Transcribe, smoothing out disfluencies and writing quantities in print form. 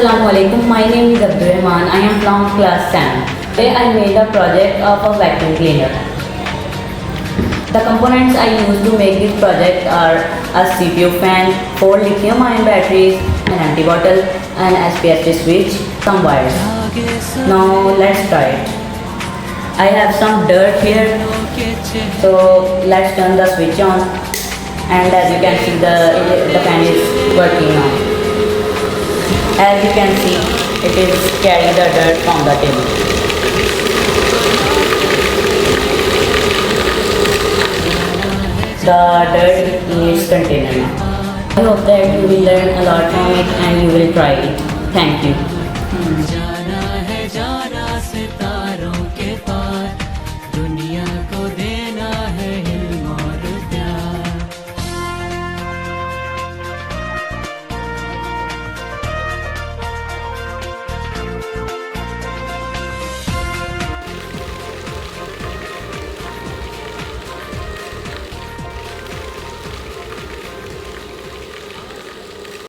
Assalamualaikum. My name is Abdul Rahman. I am from class 10. Today I made a project of a vacuum cleaner. The components I used to make this project are a CPU fan, 4 lithium-ion batteries, an empty bottle, an SPST switch, some wires. Now let's try it. I have some dirt here, so let's turn the switch on, and as you can see the fan is working now. As you can see, it is carrying the dirt from the table. The dirt needs container now. I hope that you will learn a lot from it and you will try it. Thank you.